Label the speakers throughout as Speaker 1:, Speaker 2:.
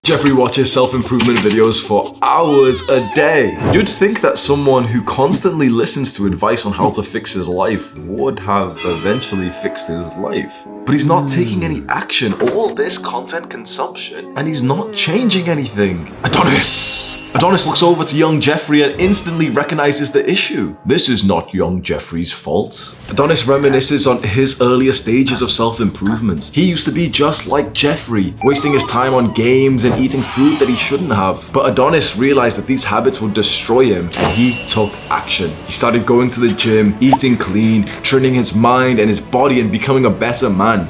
Speaker 1: Jeffrey watches self-improvement videos for hours a day. You'd think that someone who constantly listens to advice on how to fix his life would have eventually fixed his life. But he's not taking any action. All this content consumption, and he's not changing anything. Adonis looks over to young Jeffrey and instantly recognizes the issue. This is not young Jeffrey's fault. Adonis reminisces on his earlier stages of self-improvement. He used to be just like Jeffrey, wasting his time on games and eating food that he shouldn't have. But Adonis realized that these habits would destroy him, and he took action. He started going to the gym, eating clean, training his mind and his body, and becoming a better man.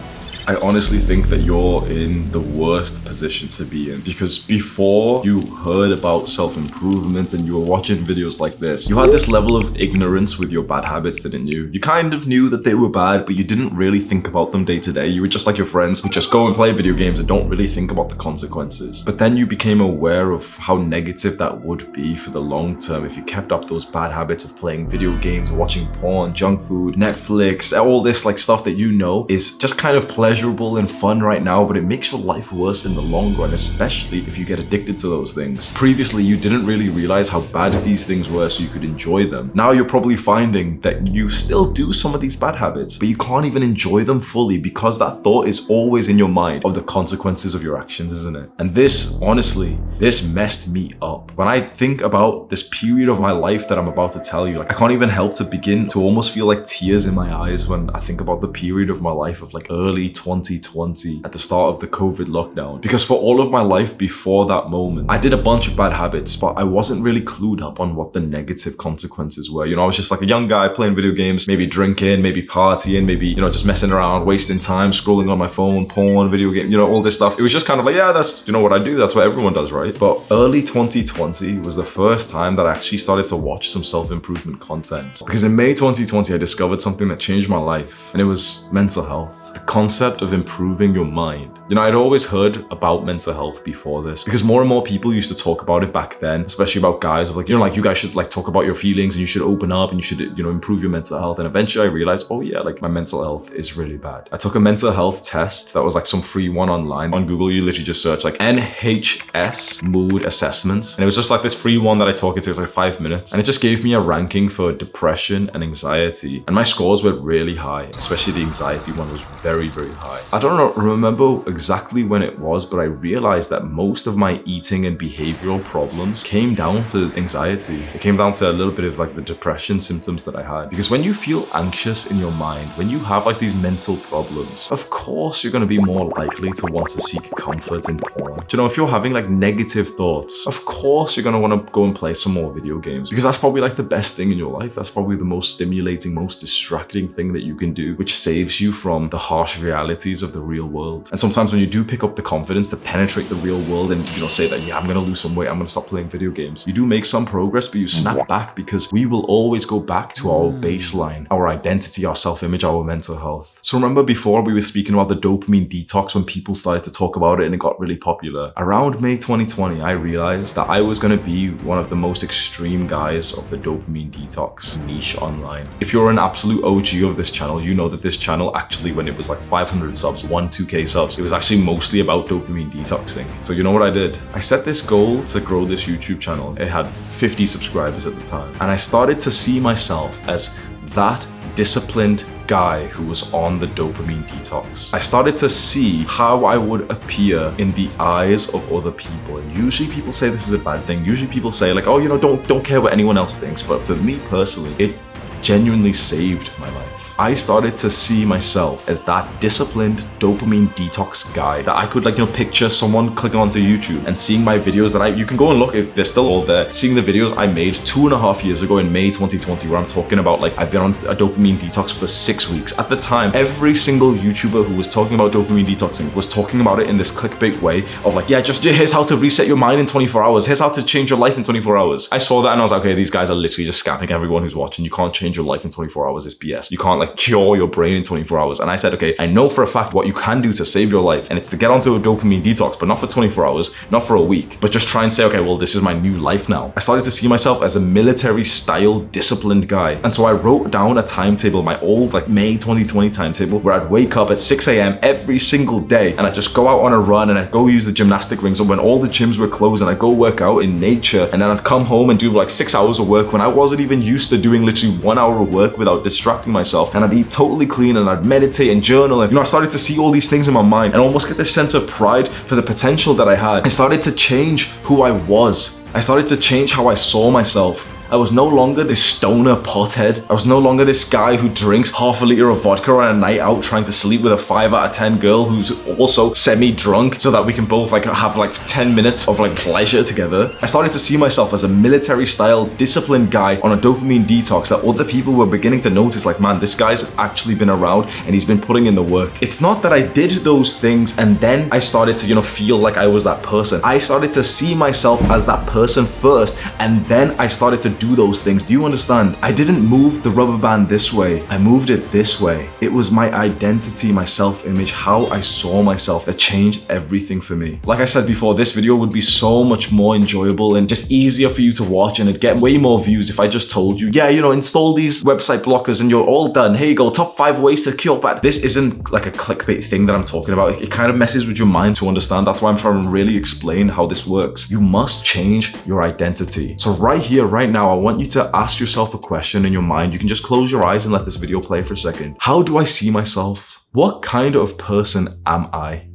Speaker 1: I honestly think that you're in the worst position to be in, because before you heard about self-improvement and you were watching videos like this, you had this level of ignorance with your bad habits, didn't you? You kind of knew that they were bad, but you didn't really think about them day to day. You were just like your friends who just go and play video games and don't really think about the consequences. But then you became aware of how negative that would be for the long term if you kept up those bad habits of playing video games, watching porn, junk food, Netflix, all this like stuff that you know is just kind of pleasurable and fun right now, but it makes your life worse in the long run, especially if you get addicted to those things. Previously, you didn't really realize how bad these things were, so you could enjoy them. Now you're probably finding that you still do some of these bad habits, but you can't even enjoy them fully because that thought is always in your mind of the consequences of your actions, isn't it? And this, honestly, this messed me up. When I think about this period of my life that I'm about to tell you, like I can't even help to begin to almost feel like tears in my eyes when I think about the period of my life of like early 2020 at the start of the COVID lockdown. Because for all of my life before that moment, I did a bunch of bad habits, but I wasn't really clued up on what the negative consequences were. You know, I was just like a young guy playing video games, maybe drinking, maybe partying, maybe, you know, just messing around, wasting time, scrolling on my phone, porn, video game, you know, all this stuff. It was just kind of like, yeah, that's, you know, what I do. That's what everyone does, right? But early 2020 was the first time that I actually started to watch some self-improvement content. Because in May 2020, I discovered something that changed my life, and it was mental health. The concept of improving your mind. You know, I'd always heard about mental health before this because more and more people used to talk about it back then, especially about guys of like, you know, like you guys should like talk about your feelings and you should open up and you should, you know, improve your mental health. And eventually I realized, oh yeah, like my mental health is really bad. I took a mental health test that was like some free one online. On Google, you literally just search like NHS mood assessment. And it was just like this free one that I took. It takes like 5 minutes. And it just gave me a ranking for depression and anxiety. And my scores were really high, especially the anxiety one was very, very high. I don't remember exactly when it was, but I realized that most of my eating and behavioral problems came down to anxiety. It came down to a little bit of like the depression symptoms that I had. Because when you feel anxious in your mind, when you have like these mental problems, of course you're going to be more likely to want to seek comfort in porn. Do you know, if you're having like negative thoughts, of course you're going to want to go and play some more video games because that's probably like the best thing in your life. That's probably the most stimulating, most distracting thing that you can do, which saves you from the harsh realities of the real world. And sometimes when you do pick up the confidence to penetrate the real world and, you know, say that, yeah, I'm gonna lose some weight, I'm gonna stop playing video games, you do make some progress, but you snap back because we will always go back to our baseline, our identity, our self-image, our mental health. So remember before we were speaking about the dopamine detox when people started to talk about it and it got really popular? Around May 2020, I realized that I was gonna be one of the most extreme guys of the dopamine detox niche online. If you're an absolute OG of this channel, you know that this channel actually, when it was like 500 subs, 2K subs, it was actually mostly about dopamine detoxing. So you know what I did? I set this goal to grow this YouTube channel. It had 50 subscribers at the time. And I started to see myself as that disciplined guy who was on the dopamine detox. I started to see how I would appear in the eyes of other people. And usually people say this is a bad thing. Usually people say like, oh, you know, don't care what anyone else thinks. But for me personally, it genuinely saved my life. I started to see myself as that disciplined dopamine detox guy that I could like, you know, picture someone clicking onto YouTube and seeing my videos that you can go and look if they're still all there, seeing the videos I made 2.5 years ago in May 2020 where I'm talking about like I've been on a dopamine detox for 6 weeks. At the time, every single YouTuber who was talking about dopamine detoxing was talking about it in this clickbait way of like, yeah, just here's how to reset your mind in 24 hours. Here's how to change your life in 24 hours. I saw that and I was like, okay, these guys are literally just scamming everyone who's watching. You can't change your life in 24 hours. It's BS. You can't like like cure your brain in 24 hours. And I said, okay, I know for a fact what you can do to save your life, and it's to get onto a dopamine detox, but not for 24 hours, not for a week, but just try and say, okay, well, this is my new life now. I started to see myself as a military style disciplined guy. And so I wrote down a timetable, my old like May 2020 timetable, where I'd wake up at 6 a.m. every single day, and I'd just go out on a run, and I'd go use the gymnastic rings, and when all the gyms were closed, and I'd go work out in nature, and then I'd come home and do like 6 hours of work when I wasn't even used to doing literally 1 hour of work without distracting myself, and I'd eat totally clean, and I'd meditate and journal, and I started to see all these things in my mind and almost get this sense of pride for the potential that I had. I started to change who I was. I started to change how I saw myself. I was no longer this stoner pothead. I was no longer this guy who drinks half a liter of vodka on a night out trying to sleep with a 5 out of 10 girl who's also semi-drunk so that we can both like have like 10 minutes of like pleasure together. I started to see myself as a military style disciplined guy on a dopamine detox that other people were beginning to notice, like, man, this guy's actually been around and he's been putting in the work. It's not that I did those things and then I started to, feel like I was that person. I started to see myself as that person first, and then I started to do those things. Do you understand? I didn't move the rubber band this way. I moved it this way. It was my identity, my self-image, how I saw myself that changed everything for me. Like I said before, this video would be so much more enjoyable and just easier for you to watch, and it'd get way more views if I just told you, yeah, install these website blockers and you're all done. Here you go, top 5 ways to cure bad. This isn't like a clickbait thing that I'm talking about. It kind of messes with your mind to understand. That's why I'm trying to really explain how this works. You must change your identity. So right here, right now, I want you to ask yourself a question in your mind. You can just close your eyes and let this video play for a second. How do I see myself? What kind of person am I?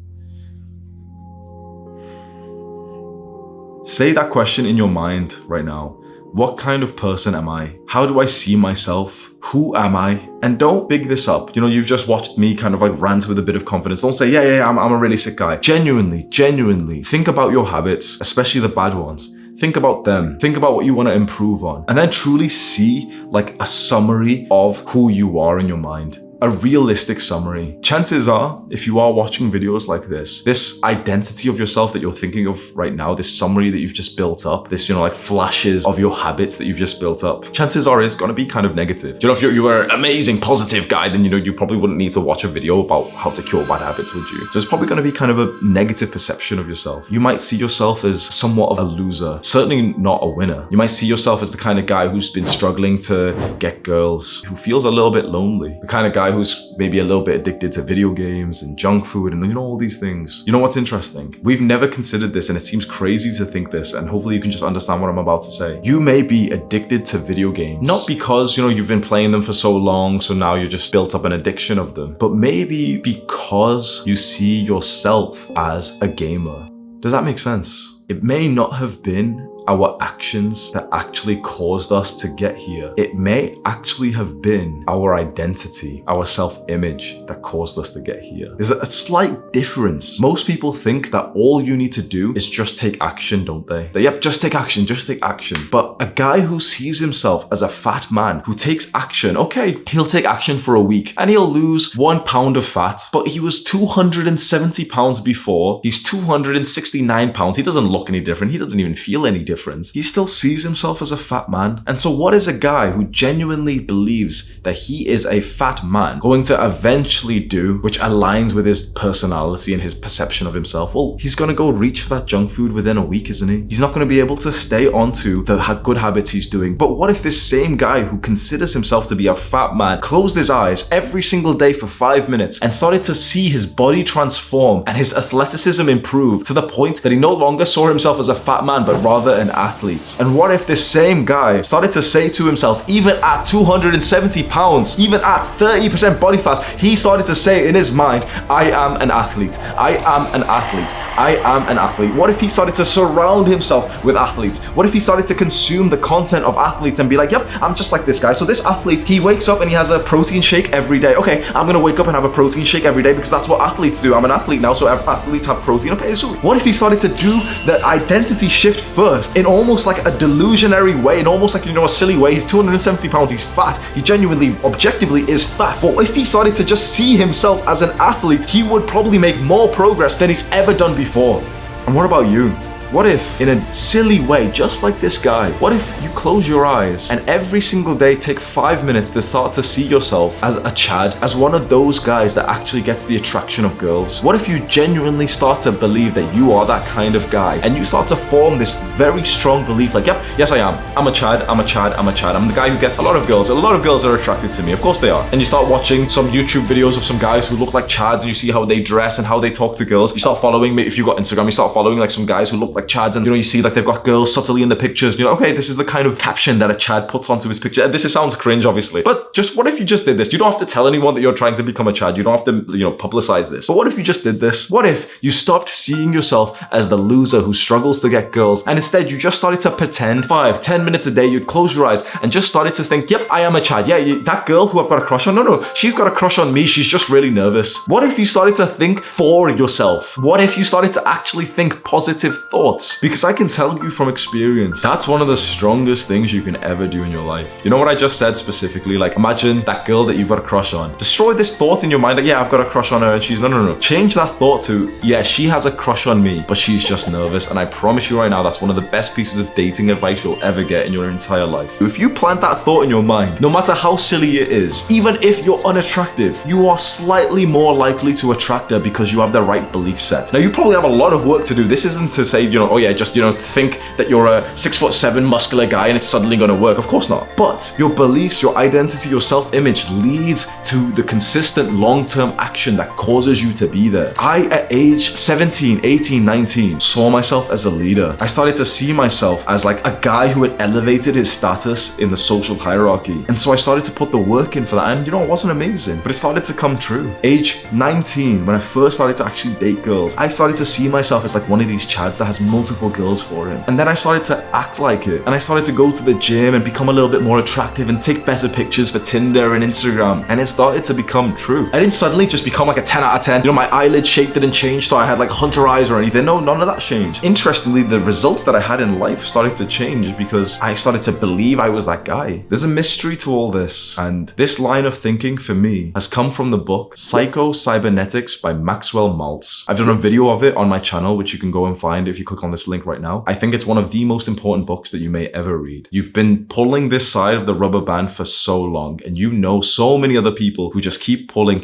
Speaker 1: Say that question in your mind right now. What kind of person am I? How do I see myself? Who am I? And don't big this up. You've just watched me kind of like rant with a bit of confidence. Don't say, yeah, I'm a really sick guy. Genuinely think about your habits, especially the bad ones. Think about them. Think about what you want to improve on. And then truly see like a summary of who you are in your mind. A realistic summary. Chances are, if you are watching videos like this identity of yourself that you're thinking of right now, this summary that you've just built up, this, like flashes of your habits that you've just built up, chances are it's gonna be kind of negative. If you were an amazing, positive guy, then you probably wouldn't need to watch a video about how to cure bad habits, would you? So it's probably gonna be kind of a negative perception of yourself. You might see yourself as somewhat of a loser, certainly not a winner. You might see yourself as the kind of guy who's been struggling to get girls, who feels a little bit lonely, the kind of guy who's maybe a little bit addicted to video games and junk food and all these things. You know what's interesting? We've never considered this, and it seems crazy to think this, and hopefully you can just understand what I'm about to say. You may be addicted to video games, not because you've been playing them for so long, so now you're just built up an addiction of them, but maybe because you see yourself as a gamer. Does that make sense? It may not have been our actions that actually caused us to get here. It may actually have been our identity, our self-image that caused us to get here. There's a slight difference. Most people think that all you need to do is just take action, don't they? Yep, just take action, just take action. But a guy who sees himself as a fat man who takes action, okay, he'll take action for a week and he'll lose 1 pound of fat, but he was 270 pounds before. He's 269 pounds. He doesn't look any different. He doesn't even feel any different. He still sees himself as a fat man. And so what is a guy who genuinely believes that he is a fat man going to eventually do, which aligns with his personality and his perception of himself? Well, he's going to go reach for that junk food within a week, isn't he? He's not going to be able to stay onto the good habits he's doing. But what if this same guy who considers himself to be a fat man closed his eyes every single day for 5 minutes and started to see his body transform and his athleticism improve to the point that he no longer saw himself as a fat man, but rather an athlete? And what if this same guy started to say to himself, even at 270 pounds, even at 30% body fat, he started to say in his mind, I am an athlete. I am an athlete. I am an athlete. What if he started to surround himself with athletes? What if he started to consume the content of athletes and be like, yep, I'm just like this guy. So this athlete, he wakes up and he has a protein shake every day. Okay, I'm gonna wake up and have a protein shake every day because that's what athletes do. I'm an athlete now, so athletes have protein. Okay, so what if he started to do the identity shift first in almost like a delusionary way, in almost like, a silly way? He's 270 pounds, he's fat. He genuinely, objectively is fat. But if he started to just see himself as an athlete, he would probably make more progress than he's ever done before. And what about you? What if, in a silly way, just like this guy, what if you close your eyes and every single day take 5 minutes to start to see yourself as a Chad, as one of those guys that actually gets the attraction of girls? What if you genuinely start to believe that you are that kind of guy, and you start to form this very strong belief like, yep, yes I am. I'm a Chad, I'm a Chad, I'm a Chad. I'm the guy who gets a lot of girls. A lot of girls are attracted to me. Of course they are. And you start watching some YouTube videos of some guys who look like Chads, and you see how they dress and how they talk to girls. You start following, if you've got Instagram, you start following like some guys who look like Chads, and you see like they've got girls subtly in the pictures. Okay, this is the kind of caption that a Chad puts onto his picture. And this sounds cringe, obviously, but just what if you just did this? You don't have to tell anyone that you're trying to become a Chad. You don't have to, publicize this. But what if you just did this? What if you stopped seeing yourself as the loser who struggles to get girls, and instead you just started to pretend 5-10 minutes a day, you'd close your eyes and just started to think, yep, I am a Chad. Yeah, that girl who I've got a crush on, no, she's got a crush on me. She's just really nervous. What if you started to think for yourself? What if you started to actually think positive thoughts? Because I can tell you from experience, that's one of the strongest things you can ever do in your life. You know what I just said specifically? Like, imagine that girl that you've got a crush on. Destroy this thought in your mind, like, yeah, I've got a crush on her, and she's no. Change that thought to, yeah, she has a crush on me, but she's just nervous. And I promise you right now, that's one of the best pieces of dating advice you'll ever get in your entire life. If you plant that thought in your mind, no matter how silly it is, even if you're unattractive, you are slightly more likely to attract her because you have the right belief set. Now, you probably have a lot of work to do. This isn't to say, oh yeah, just, think that you're a 6'7" muscular guy and it's suddenly gonna work. Of course not. But your beliefs, your identity, your self-image leads to the consistent long-term action that causes you to be there. I, at age 17, 18, 19, saw myself as a leader. I started to see myself as like a guy who had elevated his status in the social hierarchy. And so I started to put the work in for that. And it wasn't amazing, but it started to come true. Age 19, when I first started to actually date girls, I started to see myself as like one of these Chads that has multiple girls for him. And then I started to act like it. And I started to go to the gym and become a little bit more attractive and take better pictures for Tinder and Instagram. And it started to become true. I didn't suddenly just become like a 10 out of 10. My eyelid shape didn't change, so I had like hunter eyes or anything. No, none of that changed. Interestingly, the results that I had in life started to change because I started to believe I was that guy. There's a mystery to all this. And this line of thinking for me has come from the book Psycho-Cybernetics by Maxwell Maltz. I've done a video of it on my channel, which you can go and find if you click on this link right now. I think it's one of the most important books that you may ever read. You've been pulling this side of the rubber band for so long, and so many other people who just keep pulling,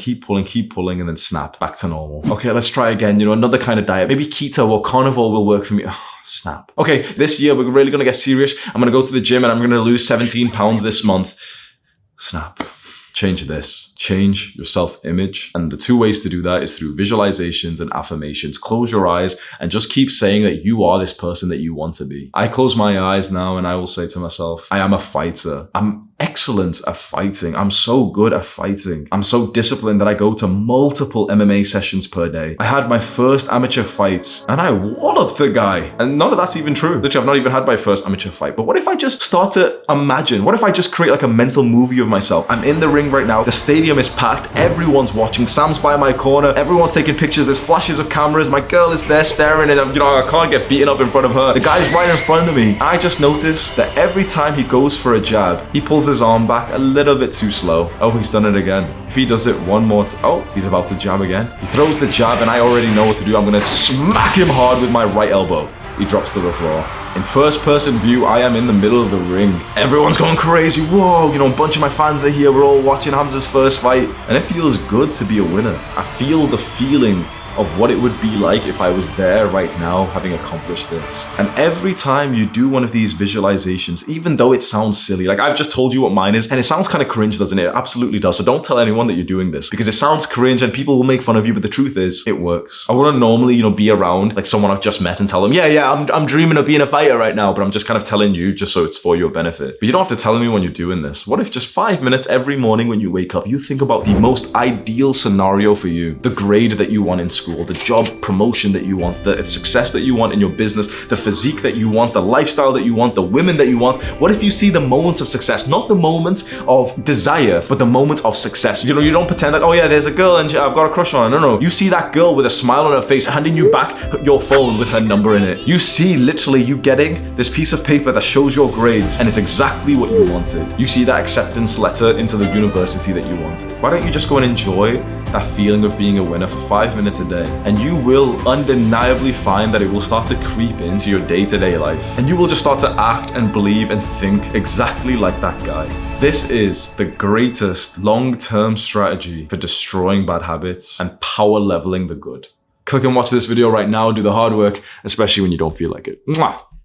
Speaker 1: and then snap back to normal. Okay, let's try again. Another kind of diet. Maybe keto or carnivore will work for me. Snap. Okay, this year we're really gonna get serious. I'm gonna go to the gym and I'm gonna lose 17 pounds this month. Snap. Change this. Change your self-image. And the two ways to do that is through visualizations and affirmations. Close your eyes and just keep saying that you are this person that you want to be. I close my eyes now and I will say to myself, I am a fighter. I'm excellent at fighting. I'm so good at fighting. I'm so disciplined that I go to multiple MMA sessions per day. I had my first amateur fight and I walloped the guy. And none of that's even true. Literally, I've not even had my first amateur fight. But what if I just start to imagine? What if I just create like a mental movie of myself? I'm in the ring right now. The stadium is packed. Everyone's watching. Sam's by my corner. Everyone's taking pictures. There's flashes of cameras. My girl is there staring and I can't get beaten up in front of her. The guy's right in front of me. I just noticed that every time he goes for a jab, he pulls his arm back a little bit too slow. Oh, he's done it again. If he does it one more oh, he's about to jab again. He throws the jab and I already know what to do. I'm gonna smack him hard with my right elbow. He drops to the floor. In first person view, I am in the middle of the ring. Everyone's going crazy. Whoa, a bunch of my fans are here. We're all watching Hamza's first fight. And it feels good to be a winner. I feel the feeling of what it would be like if I was there right now having accomplished this. And every time you do one of these visualizations, even though it sounds silly, like I've just told you what mine is, and it sounds kind of cringe, doesn't it? It absolutely does. So don't tell anyone that you're doing this because it sounds cringe and people will make fun of you, but the truth is, it works. I wouldn't normally, be around like someone I've just met and tell them, yeah, I'm dreaming of being a fighter right now, but I'm just kind of telling you just so it's for your benefit. But you don't have to tell anyone you're doing this. What if just 5 minutes every morning when you wake up, you think about the most ideal scenario for you, the grade that you want in school, the job promotion that you want, the success that you want in your business, the physique that you want, the lifestyle that you want, the women that you want. What if you see the moments of success, not the moments of desire, but the moments of success? You don't pretend that, oh yeah, there's a girl and I've got a crush on her. No. You see that girl with a smile on her face handing you back your phone with her number in it. You see literally you getting this piece of paper that shows your grades and it's exactly what you wanted. You see that acceptance letter into the university that you wanted. Why don't you just go and enjoy that feeling of being a winner for 5 minutes a day. And you will undeniably find that it will start to creep into your day-to-day life. And you will just start to act and believe and think exactly like that guy. This is the greatest long-term strategy for destroying bad habits and power leveling the good. Click and watch this video right now, do the hard work, especially when you don't feel like it. Mwah!